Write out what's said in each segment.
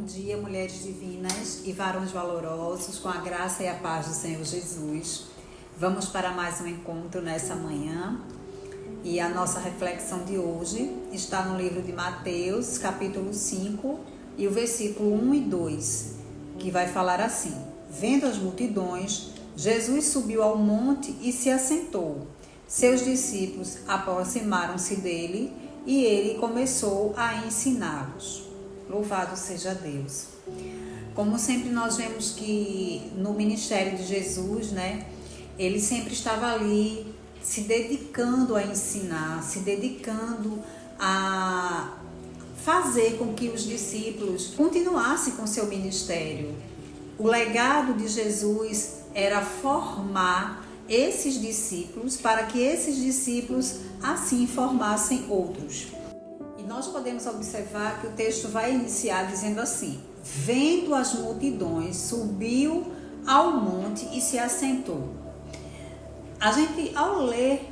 Bom dia, mulheres divinas e varões valorosos, com a graça e a paz do Senhor Jesus. Vamos para mais um encontro nessa manhã e a nossa reflexão de hoje está no livro de Mateus, capítulo 5 e o versículo 1 e 2, que vai falar assim: Vendo as multidões, Jesus subiu ao monte e se assentou. Seus discípulos aproximaram-se dele e ele começou a ensiná-los. Louvado seja Deus. Como sempre nós vemos que no ministério de Jesus, ele sempre estava ali se dedicando a ensinar, se dedicando a fazer com que os discípulos continuassem com seu ministério. O legado de Jesus era formar esses discípulos para que esses discípulos assim formassem outros. E nós podemos observar que o texto vai iniciar dizendo assim: vendo as multidões, subiu ao monte e se assentou. Ao ler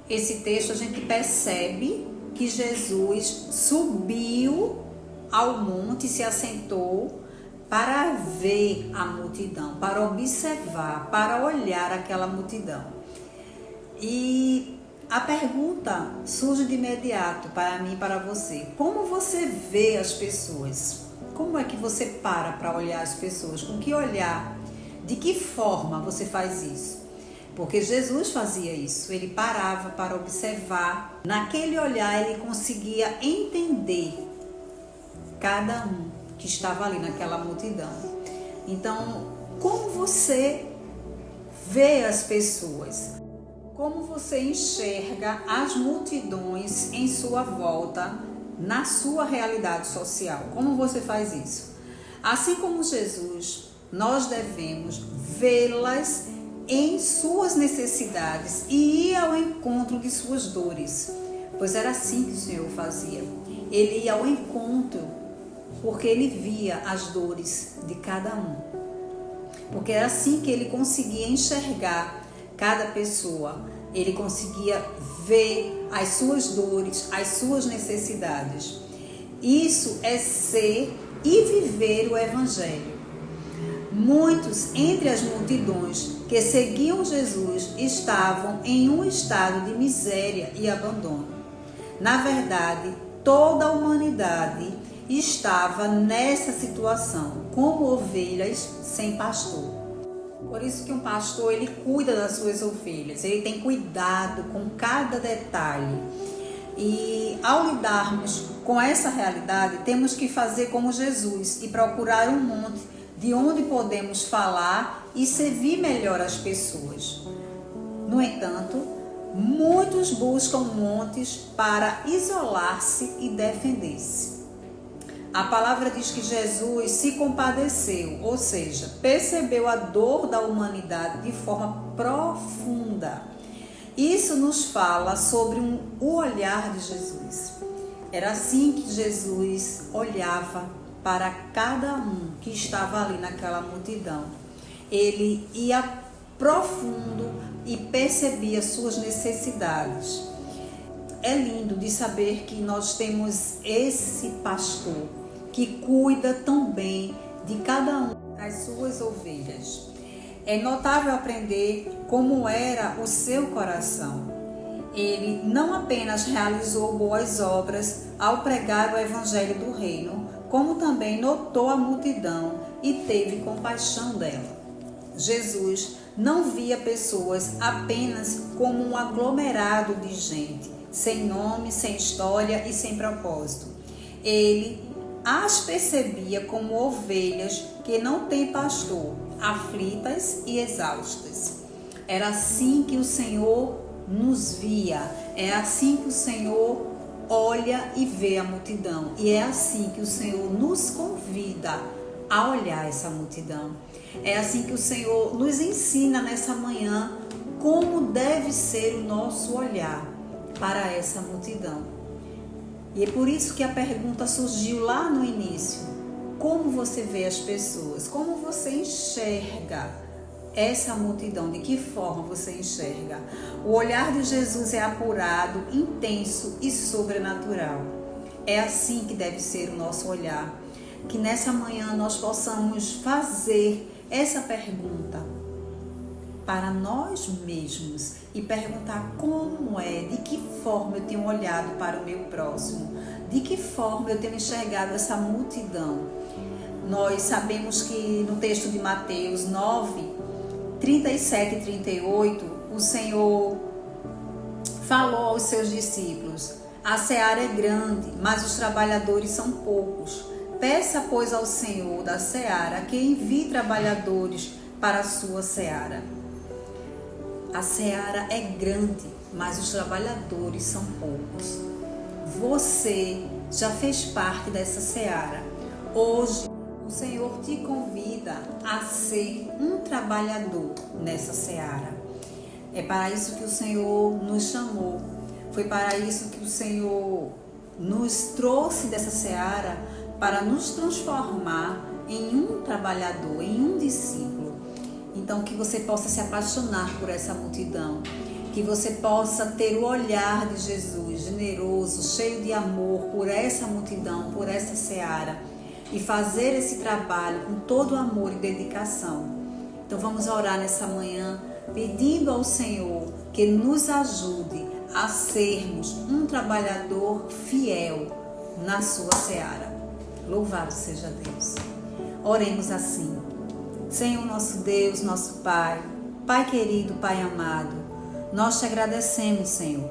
esse texto, a gente percebe que Jesus subiu ao monte e se assentou para ver a multidão, para observar, para olhar aquela multidão. E a pergunta surge de imediato para mim e para você: como você vê as pessoas? Como é que você para olhar as pessoas? Com que olhar? De que forma você faz isso? Porque Jesus fazia isso, ele parava para observar. Naquele olhar ele conseguia entender cada um que estava ali naquela multidão. Então, como você vê as pessoas? Como você enxerga as multidões em sua volta, na sua realidade social? Como você faz isso? Assim como Jesus, nós devemos vê-las em suas necessidades e ir ao encontro de suas dores. Pois era assim que o Senhor fazia. Ele ia ao encontro, porque ele via as dores de cada um. Porque era assim que ele conseguia enxergar cada pessoa. Ele conseguia ver as suas dores, as suas necessidades. Isso é ser e viver o Evangelho. Muitos entre as multidões que seguiam Jesus estavam em um estado de miséria e abandono. Na verdade, toda a humanidade estava nessa situação, como ovelhas sem pastor. Por isso que um pastor, ele cuida das suas ovelhas, ele tem cuidado com cada detalhe. E ao lidarmos com essa realidade, temos que fazer como Jesus e procurar um monte de onde podemos falar e servir melhor as pessoas. No entanto, muitos buscam montes para isolar-se e defender-se. A palavra diz que Jesus se compadeceu, ou seja, percebeu a dor da humanidade de forma profunda. Isso nos fala sobre o olhar de Jesus. Era assim que Jesus olhava para cada um que estava ali naquela multidão. Ele ia profundo e percebia suas necessidades. É lindo de saber que nós temos esse pastor que cuida também de cada uma das suas ovelhas. É notável aprender como era o seu coração. Ele não apenas realizou boas obras ao pregar o Evangelho do Reino, como também notou a multidão e teve compaixão dela. Jesus não via pessoas apenas como um aglomerado de gente, sem nome, sem história e sem propósito. Ele as percebia como ovelhas que não têm pastor, aflitas e exaustas. Era assim que o Senhor nos via, é assim que o Senhor olha e vê a multidão, e é assim que o Senhor nos convida a olhar essa multidão. É assim que o Senhor nos ensina nessa manhã como deve ser o nosso olhar para essa multidão. E é por isso que a pergunta surgiu lá no início: como você vê as pessoas? Como você enxerga essa multidão? De que forma você enxerga? O olhar de Jesus é apurado, intenso e sobrenatural. É assim que deve ser o nosso olhar. que nessa manhã nós possamos fazer essa pergunta para nós mesmos e perguntar como de que forma eu tenho olhado para o meu próximo, de que forma eu tenho enxergado essa multidão. Nós sabemos que no texto de Mateus 9, 37 e 38, o Senhor falou aos seus discípulos: a seara é grande, mas os trabalhadores são poucos. Peça, pois, ao Senhor da seara que envie trabalhadores para a sua seara. A seara é grande, mas os trabalhadores são poucos. Você já fez parte dessa seara. Hoje, o Senhor te convida a ser um trabalhador nessa seara. É para isso que o Senhor nos chamou. Foi para isso que o Senhor nos trouxe dessa seara, para nos transformar em um trabalhador, em um discípulo. Então, que você possa se apaixonar por essa multidão, que você possa ter o olhar de Jesus, generoso, cheio de amor por essa multidão, por essa seara, e fazer esse trabalho com todo amor e dedicação. Então, vamos orar nessa manhã, pedindo ao Senhor que nos ajude a sermos um trabalhador fiel na sua seara. Louvado seja Deus. Oremos assim. Senhor nosso Deus, nosso Pai, Pai querido, Pai amado, nós te agradecemos, Senhor,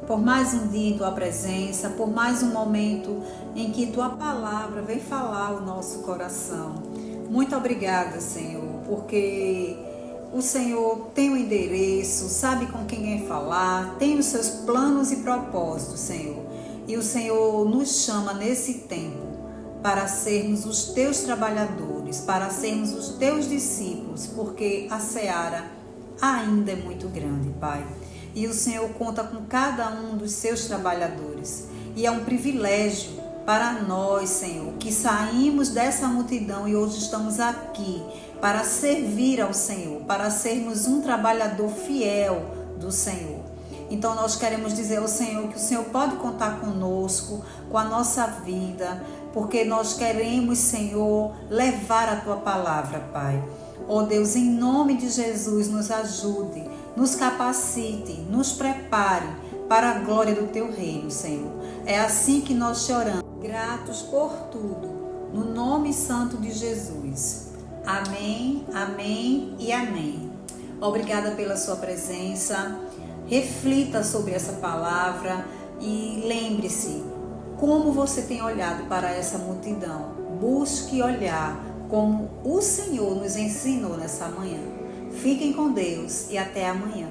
por mais um dia em Tua presença, por mais um momento em que Tua palavra vem falar ao nosso coração. Muito obrigada, Senhor, porque o Senhor tem o endereço, sabe com quem é falar, tem os seus planos e propósitos, Senhor. E o Senhor nos chama nesse tempo para sermos os Teus trabalhadores, para sermos os Teus discípulos, porque a seara ainda é muito grande, Pai. E o Senhor conta com cada um dos seus trabalhadores. E é um privilégio para nós, Senhor, que saímos dessa multidão e hoje estamos aqui para servir ao Senhor, para sermos um trabalhador fiel do Senhor. Então nós queremos dizer ao Senhor que o Senhor pode contar conosco, com a nossa vida, porque nós queremos, Senhor, levar a Tua palavra, Pai. Ó Deus, em nome de Jesus, nos ajude, nos capacite, nos prepare para a glória do Teu reino, Senhor. É assim que nós te oramos, gratos por tudo, no nome santo de Jesus. Amém, amém e amém. Obrigada pela sua presença. Reflita sobre essa palavra e lembre-se como você tem olhado para essa multidão. Busque olhar como o Senhor nos ensinou nessa manhã. Fiquem com Deus e até amanhã.